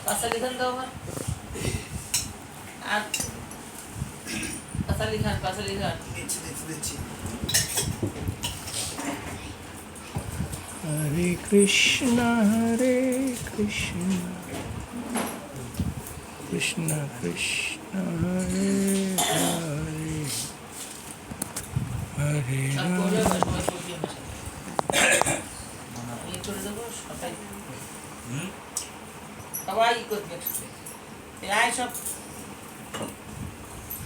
পাশা লিখান দাও আমার আর পাশা লিখান দিচ্ছি। হরে কৃষ্ণ কৃষ্ণ কৃষ্ণ হরে হরে হরে রাম। সবাই করবে সব।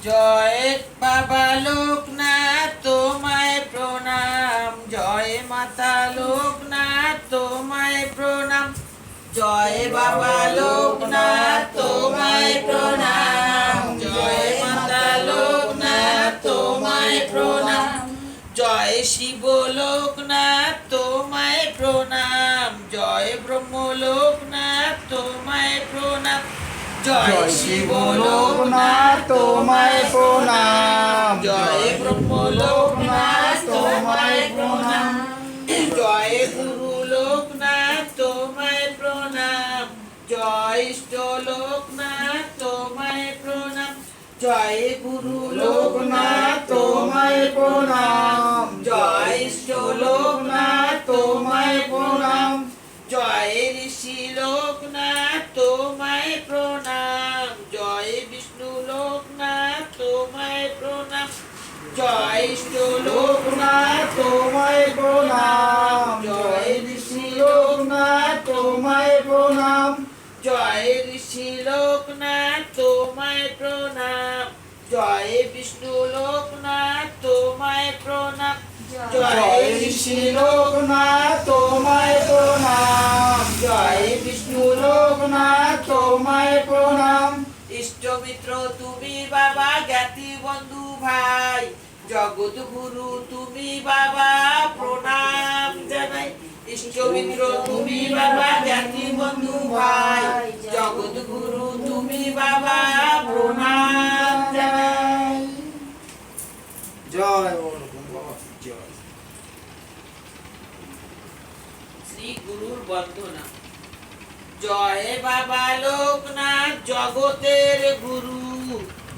জয় বাবা লোকনাথ তোমায় প্রণাম, জয় মাতা লোকনাথ তোমায় প্রণাম, জয় বাবা লোকনাথ তোমায় প্রণাম, জয় মাতা লোকনাথ তোমায় প্রণাম, জয় শিব লোকনাথ তোমায় প্রণাম, জয় ব্রহ্ম লোকনাথ তোমায় প্রণাম, জয় শিব লোকনাথ তোমায় প্রণাম, জয় ব্রহ্ম লোকনাথ তোমায় প্রণাম, জয় গুরু লোকনাথ তোমায় প্রণাম, জয় ইষ্ট লোকনাথ তোমায় প্রণাম, জয় গুরু লোকনাথ তোমায় প্রণাম, জয় ইষ্ট লোকনাথ তোমায় প্রণাম, জয় ঋষি লোকনাথ তোমায় প্রণাম, জয় বিষ্ণু লোকনাথ তোমায় প্রণাম, জয় ইষ্ট লোকনাথ তোমায় প্রণাম, জয় ঋষি লোকনাথ তোমায় প্রণাম, জয় ঋষি লোকনাথ তোমায় প্রণাম, জয় বিষ্ণু লোকনাথ তোমায় প্রণাম, জয় ঋষি লোকনাথ তোমায় প্রণাম, জয় বিষ্ণু লোকনাথ তোমায় প্রণাম, ইষ্ট মিত্র তুমি বাবা, জ্ঞাতি বন্ধু ভাই, জগৎ গুরু তুমি বাবা, প্রণাম জানাই, ইষ্ট মিত্র তুমি বাবা, জ্ঞাতি বন্ধু ভাই, জগৎ গুরু তুমি বাবা, প্রণাম জানাই। জয় শ্রী গুরুর বন্দনা। জয় বাবা লোকনাথ জগতের গুরু,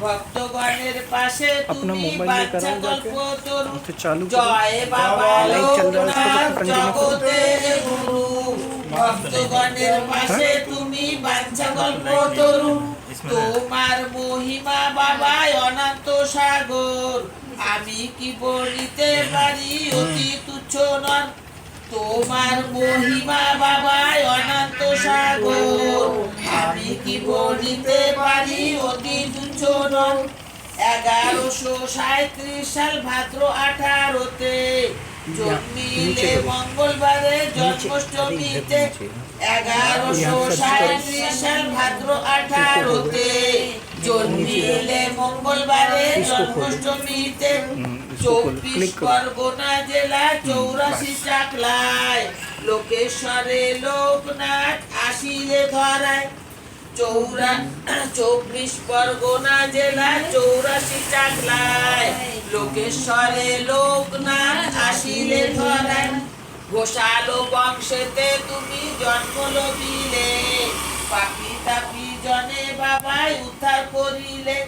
ভক্তগণের পাশে তুমি বাঞ্ছা কল্প তরু, জয় বাবা লোকনাথ জগতের গুরু, ভক্তগণের পাশে তুমি বাঞ্ছা কল্প তরু, তোমার মহিমা বাবা অনন্ত সাগর, আমি কি বলিতে পারি অতি তুচ্ছ নর, তোমার মহিমা বাবা অনন্ত সাগর, আমি কি বলিতে পারি অতি তুচ্ছ নর। 1137 সাল ভাদ্র 18-তে জন্মিলে মঙ্গলবারে জন্মাষ্টমীতে, 1137 সাল ভাদ্র 18-তে জন্মিলে মঙ্গলবারে জন্মাষ্টমীতে, 24 পরগনা জেলা 84 চাকলায় লোকেশ্বরে লোকনাথ আসিলে ধরায়, 24 পরগনা জেলা 84 চাকলায় লোকেশ্বরে লোকনাথ আসিলে ধরায়, ঘোষালো বংশেতে তুমি জন্ম লভিলে, পাপি তাপি জনে বাবাই উদ্ধার করিলে,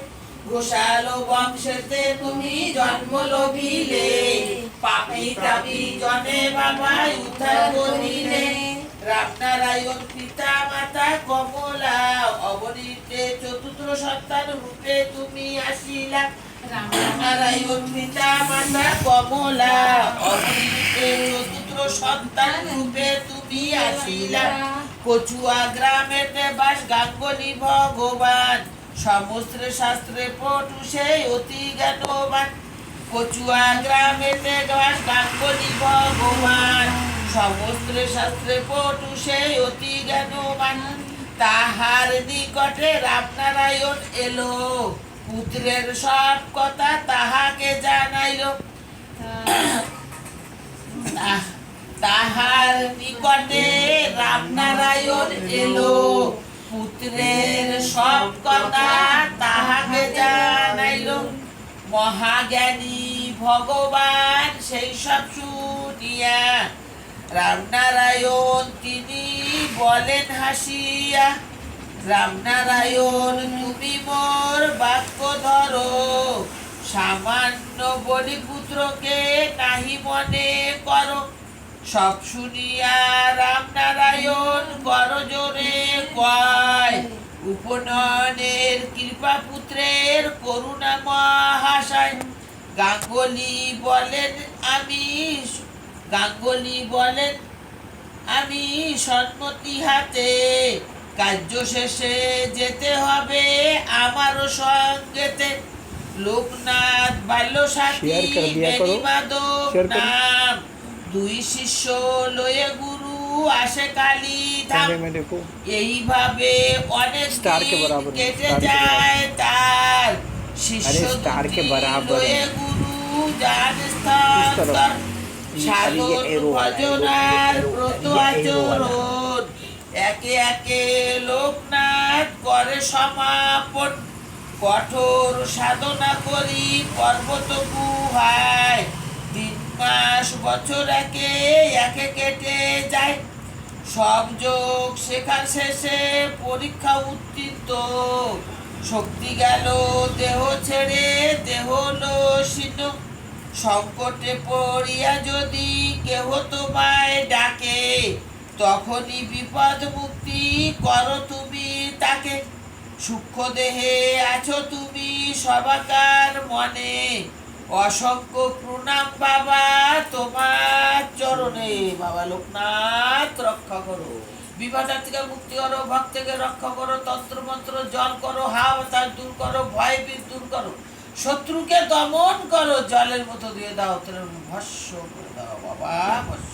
ঘোষালো বংশেতে তুমি জন্ম লভিলে, পাপি তাপি জনে বাবাই উদ্ধার করিলে, রামনারায়ণ পিতা মাতা কমলা, অবনীতে চতুর্থ সন্তান রূপে তুমি আসিলা, রামনারায়ণ পিতা মাতা কমলা, অবনীতে চতুর্থ সন্তান রূপে তুমি আসিলা, কচুয়া গ্রামেতে বাস গাঙ্গুলি ভগবান, সমস্ত শাস্ত্রে পটু সেই অতি জ্ঞানবান, কচুয়া গ্রামেতে বাস গাঙ্গুলি ভগবান, সমস্ত শাস্ত্রে পটু সেই অতি জ্ঞানবান, তাহার নিকটে রামনারায়ণ এলো, পুত্রের সব কথা তাহাকে জানাইল, তাহার নিকটে রামনারায়ণ এলো, পুত্রের সব কথা তাহাকে জানাইল, মহাজ্ঞানী ভগবান সেই সব শুনিয়া রামনারায়ণ তিনি বলেন হাসিয়া, রামনারায়ণ তুমি মোর বাক্য ধরো, সামান্য বলিপুত্রকে নাহি মনে করো। সব শুনিয়া রামনারায়ণ কর জোরে কয়, উপনয়নের কৃপা পুত্রের করুণা মহাশয়। গাঙ্গুলি বলেন আমি সম্মতি হাতে, কার্য শেষে যেতে হবে আমারও সঙ্গেতে। লোকনাথ বাল্যসাথী শেয়ার কর দিয়া করো, বেণীমাধব শেয়ার করো। নাম, দুই শিষ্য লয়ে গুরু আসে কালী ধাম। कैमरे में देखो এইভাবে অনেক स्टार के দিন बराबर है, কেটে स्टार के যায় তার। শিষ্য अरे स्टार के দুটি बराबर লয়ে है। গুরু যান স্থান इस तरफ। তার। ये সাধন एरो वाला, ভজনার एरो ব্রত वाला, ये एरो वाला। আচরণ একে একে লোকনাথ করে সমাপন। কঠোর সাধনা করি পর্বত গুহায়, 3 মাস বছর একে একে কেটে যায়। সব যোগ শেখার শেষে পরীক্ষা উত্তীর্ণ, শক্তি গেল দেহ ছেড়ে, দেহ হলো শীর্ণ। সংকটে পড়িয়া যদি কেহ তোমায় ডাকে, তখনই বিপদ মুক্তি করো তুমি তাকে। সূক্ষ্ম দেহে আছো তুমি সবাকার মনে, অসংখ্য প্রণাম বাবা তোমার চরণে। বাবা লোকনাথ রক্ষা করো, বিপদার থেকে মুক্তি করো, ভক্ত থেকে রক্ষা করো, তন্ত্র মন্ত্র জল করো, হাওয়াতার দূর করো, ভয় বীর দূর করো, শত্রুকে দমন করো, জলের মতো দিয়ে দাও, তোর ভস্য করে দাও বাবা, ভস্য।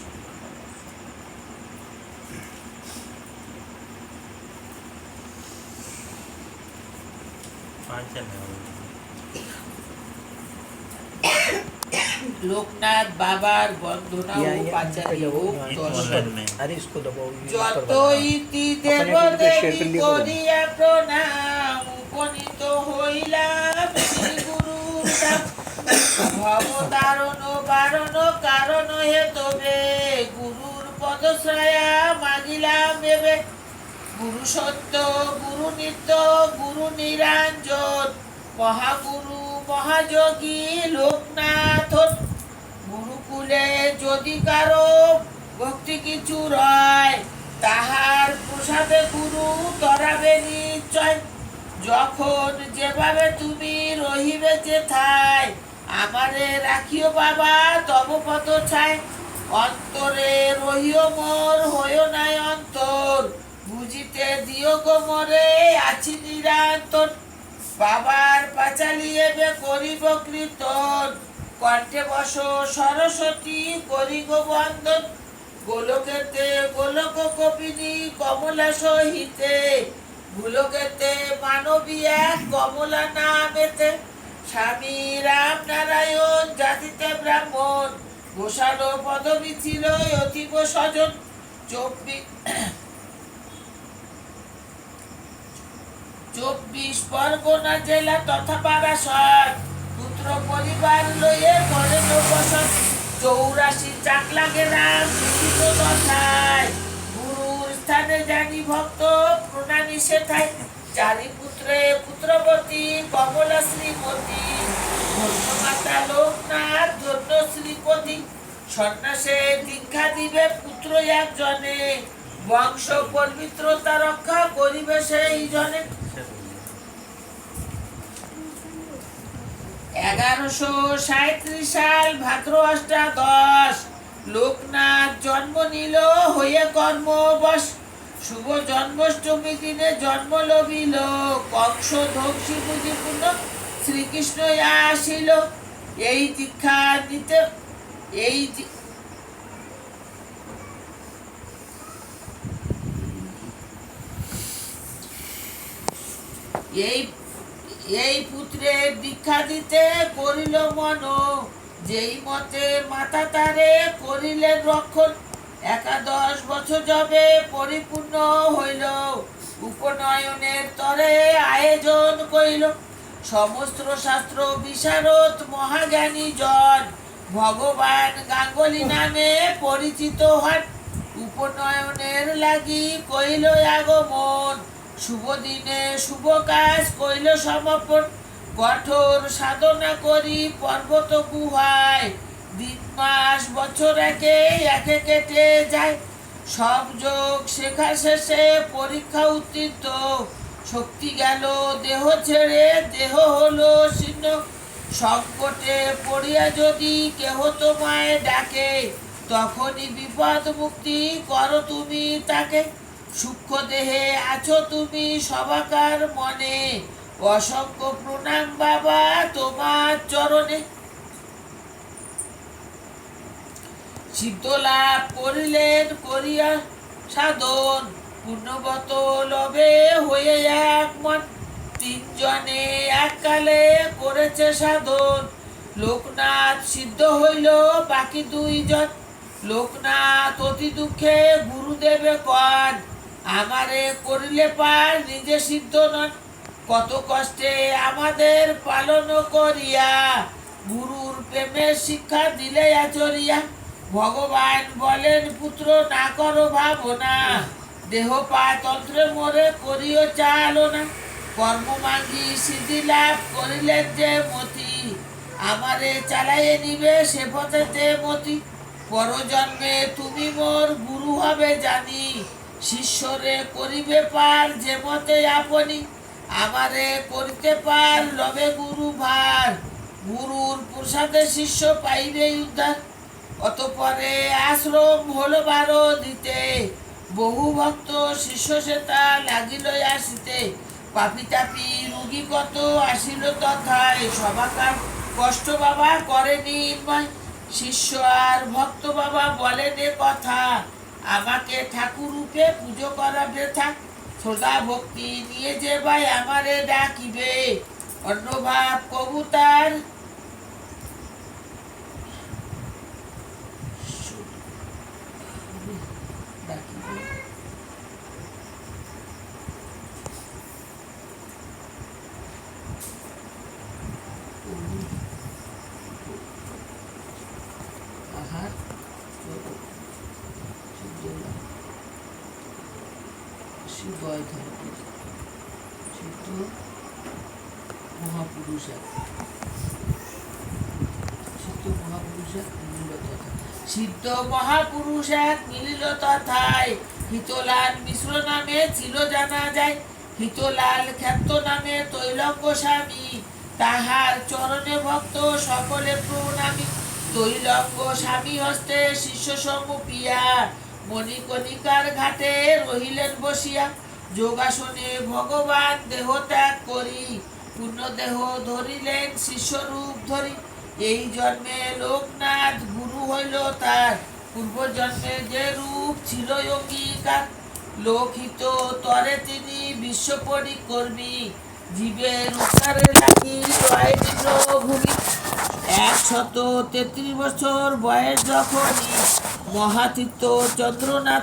লোকনাথ বাবার বন্দনা ও পাচারি ও দর্শন। अरे इसको दबाओ, ये ऊपर যত वाला। ইতি अपने দেব को तो शेयर कर দেবী लिया करो। করিয়া প্রণাম, উপনীত হইলাম শ্রী গুরুর ধাম। ভব তারণ বারণ কারণ হে তবে, গুরুর পদশ্রয়া মাগিলাম এবে। গুরু সত্য গুরু নিত্য গুরু নিরঞ্জন, মহাগুরু মহাযোগী লোকনাথ। গুরুকুলে যদি কারো ভক্তি কিছু রয়, তাহার প্রসাদে গুরু তরাবে নিশ্চয়। যখন যেভাবে তুমি রহিবে যেথায়, আমারে রাখিও বাবা তব পদ ছায়। অন্তরে রহিও মোর হইও নাই অন্তর, বুঝিতে দিও গো মোরে আছি নিরন্তর। বাবার পাঁচালি এবে করিব কীর্তন, কণ্ঠে বস সরস্বতী করি গো বন্দন। গোলকেতে গোলক কপিনী কমলা সহিতে, ভুলকেতে মানবী এক কমলা নামেতে। স্বামী রাম নারায়ণ জাতিতে ব্রাহ্মণ, গোসালো পদবী ছিল অতীব স্বজন। 24 পরগনা জেলা তথা বারাসত, পুত্র পরিবার লইয়ে করেন বসত। 84 চাকলা গ্রাম লিখিত কথায়, গুরুর স্থানে জানি ভক্ত প্রণামী সেথায়। 4 পুত্রে পুত্রবতী কমলা শ্রীমতী, ধন্য মাতা লোকনাথ ধন্য শ্রীপতি। সন্ন্যাসে দীক্ষা দিবে পুত্র একজনে, বংশ পবিত্রতা রক্ষা করিবে সেই জনে। 1137 সাল ভাদ্র অষ্টাদশ, লোকনাথ জন্ম নিল হয়ে কর্মবশ। শুভ জন্মাষ্টমী দিনে জন্ম লভিল, কংস ধ্বংসী বুদ্ধিপূর্ণ শ্রীকৃষ্ণ আসিল। এই দীক্ষা নিতে এই পুত্রের দীক্ষা দিতে করিল মন, যেই মতে মাতা তারে করিলেন রক্ষণ। 11 বছর যবে পরিপূর্ণ হইল, উপনয়নের তরে আয়োজন করিল। সমস্ত শাস্ত্র বিশারদ মহাজ্ঞানী জন, ভগবান গাঙ্গুলি নামে পরিচিত হন। উপনয়নের লাগি কইল আগমন, শুভ দিনে শুভ কাজ কইল সমাপন। কঠোর সাধনা করি পর্বত গুহায়, দিন মাস বছর একে একে কেটে যায়। সব যোগ শেখা শেষে পরীক্ষা উত্তীর্ণ, শক্তি গেল দেহ ছেড়ে দেহ হলো শীর্ণ। সংকটে পড়িয়া যদি কেহ তোমায় ডাকে, তখনই বিপদ মুক্তি করো তুমি তাকে। সূক্ষ্ম দেহে আছো তুমি সবাকার মনে, অসংখ্য প্রণাম বাবা তোমার চরণে। সিদ্ধ লাভ করিলেন করিয়া সাধন, পূর্ণবত লবে হয়ে এক মন। তিনজনে এককালে করেছে সাধন, লোকনাথ সিদ্ধ হইল বাকি দুইজন। লোকনাথ অতি দুঃখে গুরুদেবে কন, আমারে করিলে পার নিজে সিদ্ধ নন। কত কষ্টে আমাদের পালন করিয়া, গুরুর প্রেমের শিক্ষা দিলে আচরিয়া। ভগবান বলেন পুত্র না করো ভাবনা, দেহ পা তন্ত্রে মোরে করিও চালনা। কর্ম মাগি সিদ্ধি লাভ করিলেন যে মতি, আমারে চালাইয়ে নিবে সে পথেতে মতি। পরজন্মে তুমি মোর গুরু হবে জানি, শিষ্যরে করিবে পার যে মতে আপনি। আমারে করিতে পার লবে গুরু ভার, গুরুর প্রসাদে শিষ্য পাইবে উদ্ধার। অতঃপরে আশ্রম হলো 12 দিতে, বহু ভক্ত শিষ্য সেতা লাগিল আসিতে। পাপি তাপি রুগী কত আসিল তথায়, সবাকার কষ্ট বাবা করেনি নির্ময়। শিষ্য আর ভক্ত বাবা বলেন এ কথা, আমাকে ঠাকুর রূপে পুজো করা বৃথা। শ্রদ্ধা ভক্তি নিয়ে যে ভাই আমারে ডাকিবে, অন্যভাব কবুতার ডাকিবে। আহার শিবয় ধর্ম সিদ্ধ মহাপুরুষ সিদ্ধ মহাপুরুষ এক মিলিল তথায়, হিতলাল মিশ্র নামে ছিল জানা যায়। হিতলাল খ্যাত নামে তৈলঙ্গ স্বামী, তাহার চরণে ভক্ত সকলে প্রণামী। তৈলঙ্গ স্বামী হস্তে শিষ্য সমুপিয়া, মণিকণিকার ঘাটে রহিলেন বসিয়া। যোগাসনে ভগবান দেহ ত্যাগ করি, পূর্ণ দেহ ধরিলেন শিষ্যরূপ ধরি। এই জন্মে লোকনাথ গুরু হইল তার, পূর্ব জন্মে যে রূপ ছিল অঙ্গীকার। লোকহিত তরে তিনি বিশ্ব পরিকর্মী, জীবের উদ্ধারে লাগি রয় ভূমি। 133 বছর বয়স যখনই, মহাতীর্থ চন্দ্রনাথ